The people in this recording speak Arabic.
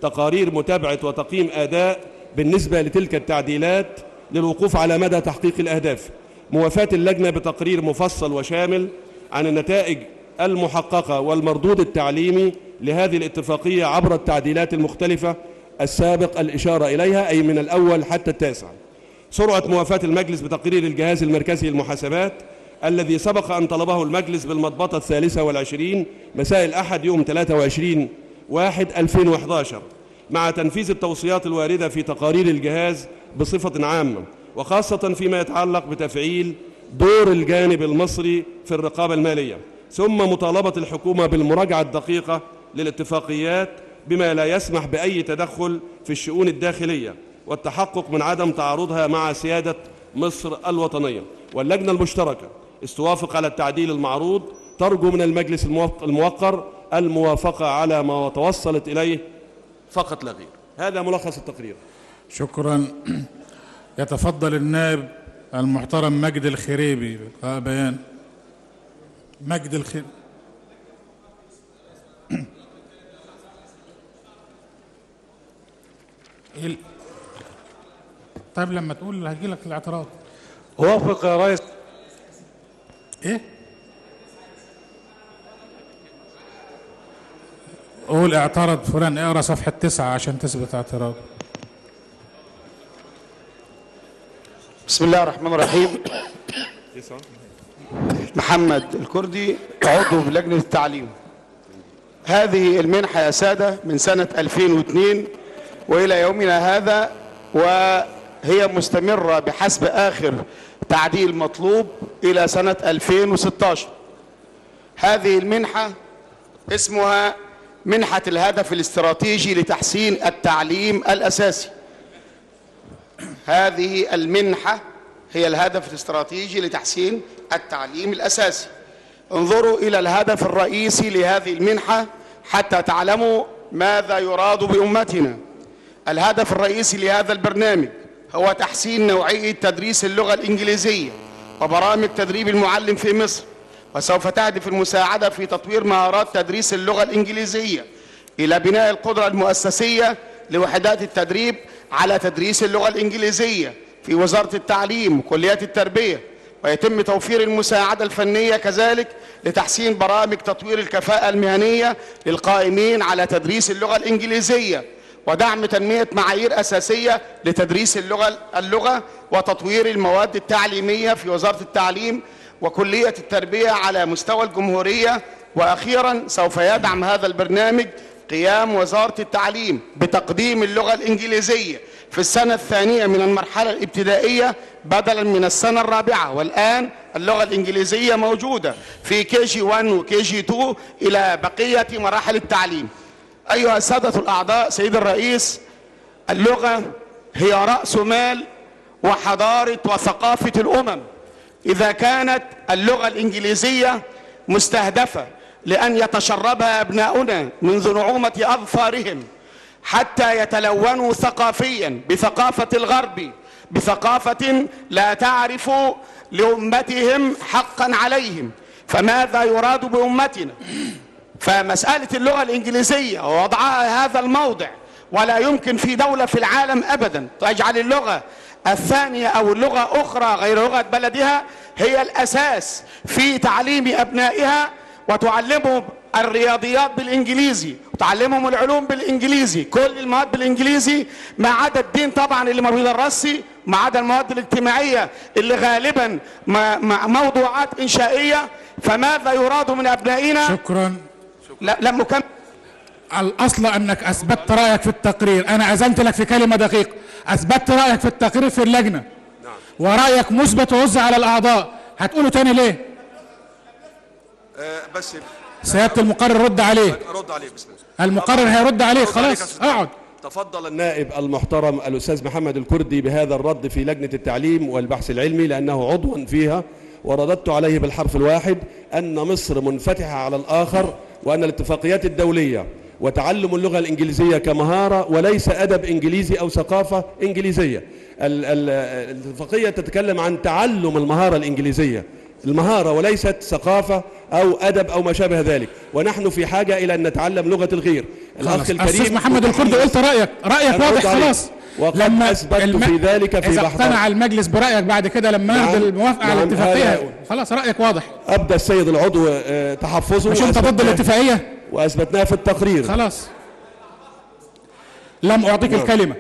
تقارير متابعة وتقييم أداء بالنسبة لتلك التعديلات للوقوف على مدى تحقيق الأهداف. موافاة اللجنة بتقرير مفصل وشامل عن النتائج المحققة والمردود التعليمي لهذه الاتفاقية عبر التعديلات المختلفة السابق الإشارة إليها، أي من الأول حتى التاسع. سرعة موافاة المجلس بتقرير الجهاز المركزي للمحاسبات الذي سبق أن طلبه المجلس بالمضبطة 23 مساء الأحد يوم 23/1/2011 مع تنفيذ التوصيات الواردة في تقارير الجهاز بصفة عامة، وخاصة فيما يتعلق بتفعيل دور الجانب المصري في الرقابة المالية، ثم مطالبة الحكومة بالمراجعة الدقيقة للاتفاقيات بما لا يسمح بأي تدخل في الشؤون الداخلية، والتحقق من عدم تعارضها مع سيادة مصر الوطنية. واللجنة المشتركة استوافق على التعديل المعروض، ترجو من المجلس الموقر الموافقة على ما توصلت إليه فقط لا غير. هذا ملخص التقرير. شكرا. يتفضل النائب المحترم مجد الخريبي بيان. مجد الخريبي. طيب لما تقول هجي لك الاعتراض. وافق يا ريس. ايه؟ قول اعترض فلان، اقرا صفحة 9 عشان تثبت اعتراض. بسم الله الرحمن الرحيم. محمد الكردي، عضو في لجنة التعليم. هذه المنحة يا سادة من سنة 2002 وإلى يومنا هذا، وهي مستمرة بحسب آخر تعديل مطلوب إلى سنة 2016. هذه المنحة اسمها منحة الهدف الاستراتيجي لتحسين التعليم الأساسي. هذه المنحة هي الهدف الاستراتيجي لتحسين التعليم الأساسي. انظروا إلى الهدف الرئيسي لهذه المنحة حتى تعلموا ماذا يراد بأمتنا. الهدف الرئيسي لهذا البرنامج هو تحسين نوعية تدريس اللغة الإنجليزية وبرامج تدريب المعلم في مصر، وسوف تهدف المساعدة في تطوير مهارات تدريس اللغة الإنجليزية إلى بناء القدرة المؤسسية لوحدات التدريب على تدريس اللغة الإنجليزية في وزارة التعليم وكليات التربية، ويتم توفير المساعدة الفنية كذلك لتحسين برامج تطوير الكفاءة المهنية للقائمين على تدريس اللغة الإنجليزية، ودعم تنمية معايير أساسية لتدريس اللغة وتطوير المواد التعليمية في وزارة التعليم وكلية التربية على مستوى الجمهورية. وأخيرا سوف يدعم هذا البرنامج قيام وزارة التعليم بتقديم اللغة الإنجليزية في السنة الثانية من المرحلة الابتدائية بدلا من السنة الرابعة. والآن اللغة الإنجليزية موجودة في KG1 و KG2 إلى بقية مراحل التعليم. أيها السادة الأعضاء، سيد الرئيس، اللغة هي رأس مال وحضارة وثقافة الأمم. إذا كانت اللغة الإنجليزية مستهدفة لأن يتشربها أبناؤنا منذ نعومة أظفارهم حتى يتلونوا ثقافيا بثقافة الغرب، بثقافة لا تعرف لأمتهم حقا عليهم، فماذا يراد بأمتنا؟ فمسألة اللغة الإنجليزية ووضعها هذا الموضع، ولا يمكن في دولة في العالم أبدا تجعل اللغة الثانية أو اللغة أخرى غير لغة بلدها هي الأساس في تعليم أبنائها، وتعلمهم الرياضيات بالإنجليزي وتعلمهم العلوم بالإنجليزي، كل المواد بالإنجليزي ما عدا الدين طبعا اللي ما بيدرسش، ما عدا المواد الاجتماعية اللي غالبا موضوعات إنشائية. فماذا يراد من أبنائنا؟ شكرا. لم أكمل. الأصل أنك أثبتت رأيك في التقرير، أنا أذنت لك في كلمة دقيقة، أثبتت رأيك في التقرير في اللجنة ورأيك مثبت ووزع على الأعضاء، هتقوله تاني ليه؟ بس سيادة المقرر رد عليه. رد عليه. بسم الله. المقرر هيرد عليه. خلاص اقعد. تفضل النائب المحترم الأستاذ محمد الكردي بهذا الرد في لجنة التعليم والبحث العلمي لأنه عضو فيها، ورددت عليه بالحرف الواحد أن مصر منفتحة على الآخر، وأن الاتفاقيات الدولية وتعلم اللغة الإنجليزية كمهارة وليس أدب إنجليزي أو ثقافة إنجليزية. الاتفاقية تتكلم عن تعلم المهارة الإنجليزية، المهارة وليست ثقافة أو أدب أو ما شابه ذلك، ونحن في حاجة إلى أن نتعلم لغة الغير. الأخ الكريم أستاذ محمد الكردي قلت رأيك أنا واضح قلت عليه. خلاص. وقد أثبتت في ذلك في إذا بحث. اقتنع المجلس برأيك بعد كده لما نعم. ناخد الموافقة على نعم. الاتفاقية هذا- هيقول خلاص رأيك واضح. أبدى السيد العضو تحفظه، مش أنت ضد الاتفاقية؟ وأثبتناها في التقرير. خلاص لم أعطيك نعم. الكلمة.